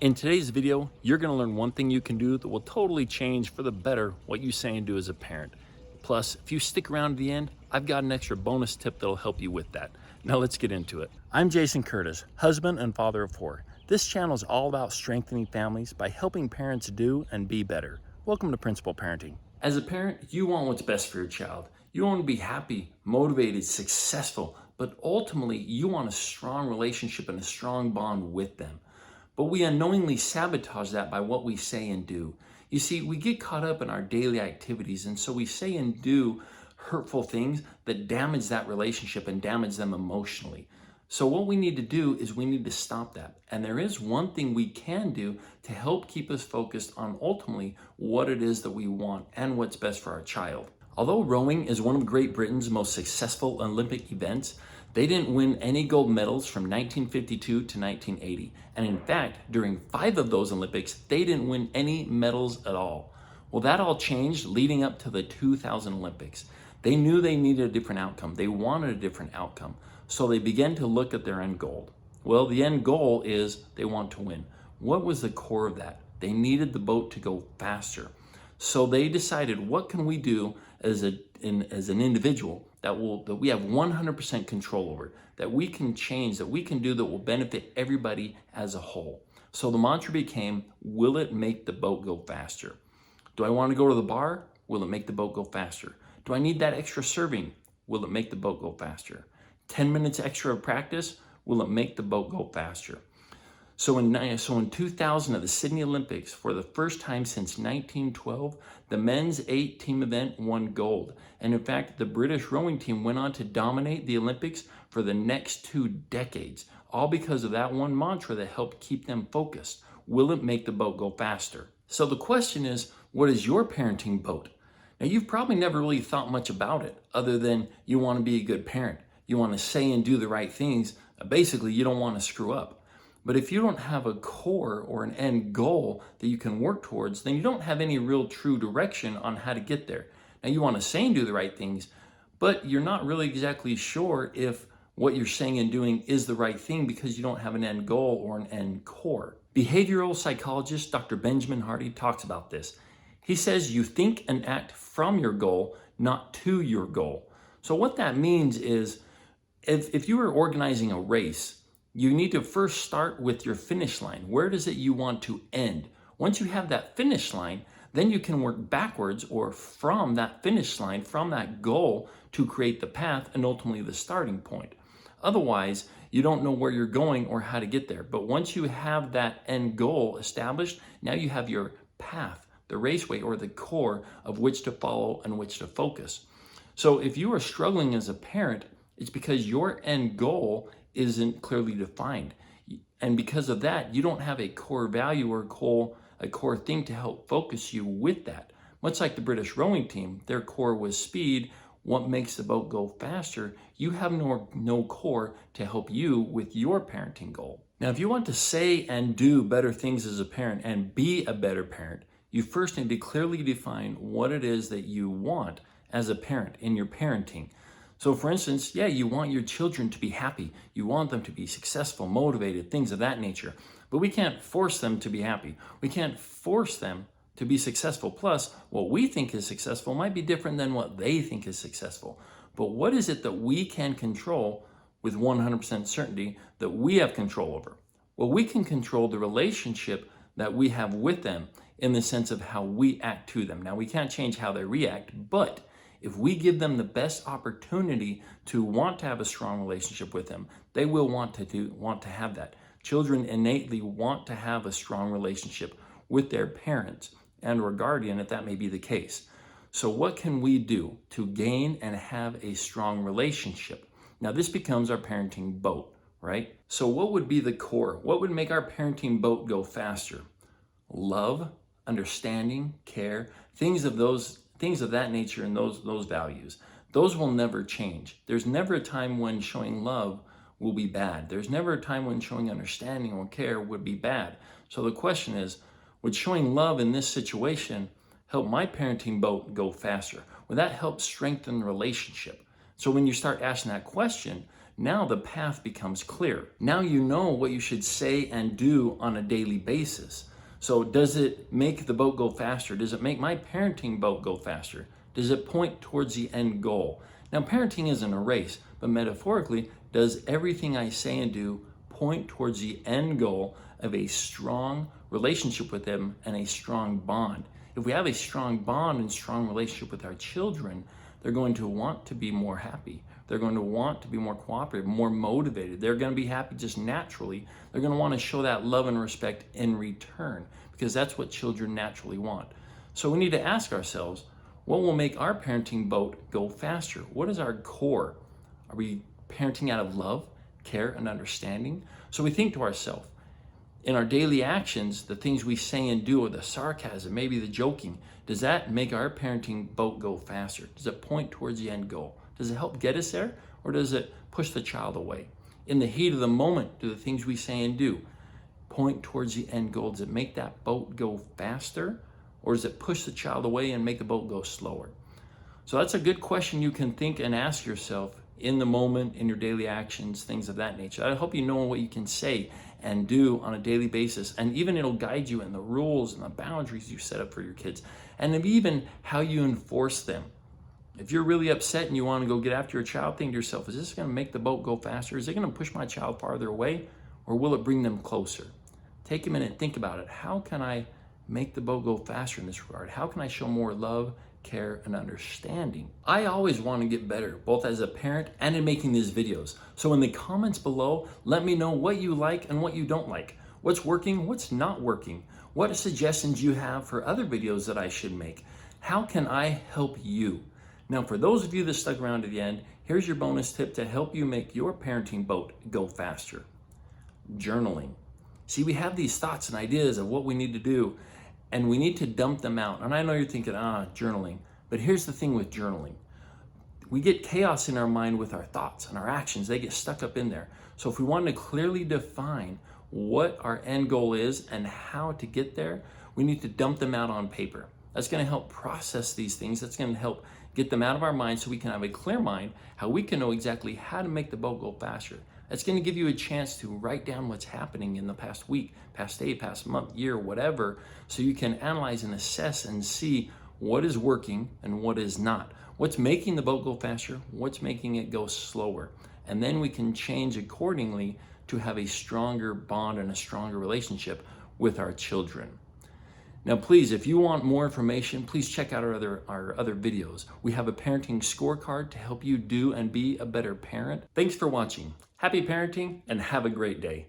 In today's video, you're going to learn one thing you can do that will totally change for the better what you say and do as a parent. Plus, if you stick around to the end, I've got an extra bonus tip that'll help you with that. Now let's get into it. I'm Jason Curtis, husband and father of four. This channel is all about strengthening families by helping parents do and be better. Welcome to Principal Parenting. As a parent, you want what's best for your child. You want to be happy, motivated, successful, but ultimately you want a strong relationship and a strong bond with them. But we unknowingly sabotage that by what we say and do. You see, we get caught up in our daily activities, and so we say and do hurtful things that damage that relationship and damage them emotionally. So what we need to do is we need to stop that. And there is one thing we can do to help keep us focused on ultimately what it is that we want and what's best for our child. Although rowing is one of Great Britain's most successful Olympic events, they didn't win any gold medals from 1952 to 1980. And in fact, during 5 of those Olympics, they didn't win any medals at all. Well, that all changed leading up to the 2000 Olympics. They knew they needed a different outcome. They wanted a different outcome. So they began to look at their end goal. Well, the end goal is they want to win. What was the core of that? They needed the boat to go faster. So they decided, what can we do as an individual that we have 100% control over, that we can change, that we can do that will benefit everybody as a whole. So the mantra became, will it make the boat go faster? Do I want to go to the bar? Will it make the boat go faster? Do I need that extra serving? Will it make the boat go faster? 10 minutes extra of practice? Will it make the boat go faster? So in 2000 at the Sydney Olympics, for the first time since 1912, the men's 8-team event won gold. And in fact, the British rowing team went on to dominate the Olympics for the next 2 decades, all because of that one mantra that helped keep them focused. Will it make the boat go faster? So the question is, what is your parenting boat? Now, you've probably never really thought much about it, other than you want to be a good parent. You want to say and do the right things. Basically, you don't want to screw up. But if you don't have a core or an end goal that you can work towards, then you don't have any real true direction on how to get there. Now, you want to say and do the right things, but you're not really exactly sure if what you're saying and doing is the right thing because you don't have an end goal or an end core. Behavioral psychologist Dr. Benjamin Hardy talks about this. He says you think and act from your goal, not to your goal. So what that means is if you were organizing a race, you need to first start with your finish line. Where does it you want to end? Once you have that finish line, then you can work backwards or from that finish line, from that goal to create the path and ultimately the starting point. Otherwise, you don't know where you're going or how to get there. But once you have that end goal established, now you have your path, the raceway or the core of which to follow and which to focus. So if you are struggling as a parent, it's because your end goal isn't clearly defined. And because of that, you don't have a core value or a core thing to help focus you with that. Much like the British rowing team, their core was speed. What makes the boat go faster? You have no core to help you with your parenting goal. Now, if you want to say and do better things as a parent and be a better parent, you first need to clearly define what it is that you want as a parent in your parenting. So for instance, you want your children to be happy. You want them to be successful, motivated, things of that nature. But we can't force them to be happy. We can't force them to be successful. Plus, what we think is successful might be different than what they think is successful. But what is it that we can control with 100% certainty that we have control over? Well, we can control the relationship that we have with them in the sense of how we act to them. Now, we can't change how they react, but if we give them the best opportunity to want to have a strong relationship with them, they will want to have that. Children innately want to have a strong relationship with their parents and or guardian, if that may be the case. So what can we do to gain and have a strong relationship? Now, this becomes our parenting boat, right? So what would be the core? What would make our parenting boat go faster? Love, understanding, care, things of that nature and those values. Those will never change. There's never a time when showing love will be bad. There's never a time when showing understanding or care would be bad. So the question is, would showing love in this situation help my parenting boat go faster? Would that help strengthen the relationship? So when you start asking that question, Now the path becomes clear. Now you know what you should say and do on a daily basis. So does it make the boat go faster? Does it make my parenting boat go faster? Does it point towards the end goal? Now, parenting isn't a race, but metaphorically, does everything I say and do point towards the end goal of a strong relationship with them and a strong bond? If we have a strong bond and strong relationship with our children, they're going to want to be more happy. They're going to want to be more cooperative, more motivated. They're going to be happy just naturally. They're going to want to show that love and respect in return because that's what children naturally want. So we need to ask ourselves, what will make our parenting boat go faster? What is our core? Are we parenting out of love, care, and understanding? So we think to ourselves, in our daily actions, the things we say and do, or the sarcasm, maybe the joking, does that make our parenting boat go faster? Does it point towards the end goal? Does it help get us there, or does it push the child away? In the heat of the moment, do the things we say and do point towards the end goal? Does it make that boat go faster, or does it push the child away and make the boat go slower? So that's a good question you can think and ask yourself in the moment, in your daily actions, things of that nature. I hope you know what you can say and do on a daily basis, and even it'll guide you in the rules and the boundaries you set up for your kids, and even how you enforce them. If you're really upset and you want to go get after your child, think to yourself, is this going to make the boat go faster? Is it going to push my child farther away, or will it bring them closer? Take a minute and think about it. How can I make the boat go faster in this regard? How can I show more love, care, and understanding? I always want to get better, both as a parent and in making these videos. So in the comments below, let me know what you like and what you don't like. What's working, what's not working? What suggestions you have for other videos that I should make? How can I help you? Now, for those of you that stuck around to the end, here's your bonus tip to help you make your parenting boat go faster. Journaling. See, we have these thoughts and ideas of what we need to do, and we need to dump them out. And I know you're thinking, journaling. But here's the thing with journaling. We get chaos in our mind with our thoughts and our actions. They get stuck up in there. So if we want to clearly define what our end goal is and how to get there, we need to dump them out on paper. That's going to help process these things. That's going to help get them out of our mind so we can have a clear mind, how we can know exactly how to make the boat go faster. That's going to give you a chance to write down what's happening in the past week, past day, past month, year, whatever, so you can analyze and assess and see what is working and what is not. What's making the boat go faster? What's making it go slower? And then we can change accordingly to have a stronger bond and a stronger relationship with our children. Now, please, if you want more information, please check out our other videos. We have a parenting scorecard to help you do and be a better parent. Thanks for watching. Happy parenting and have a great day.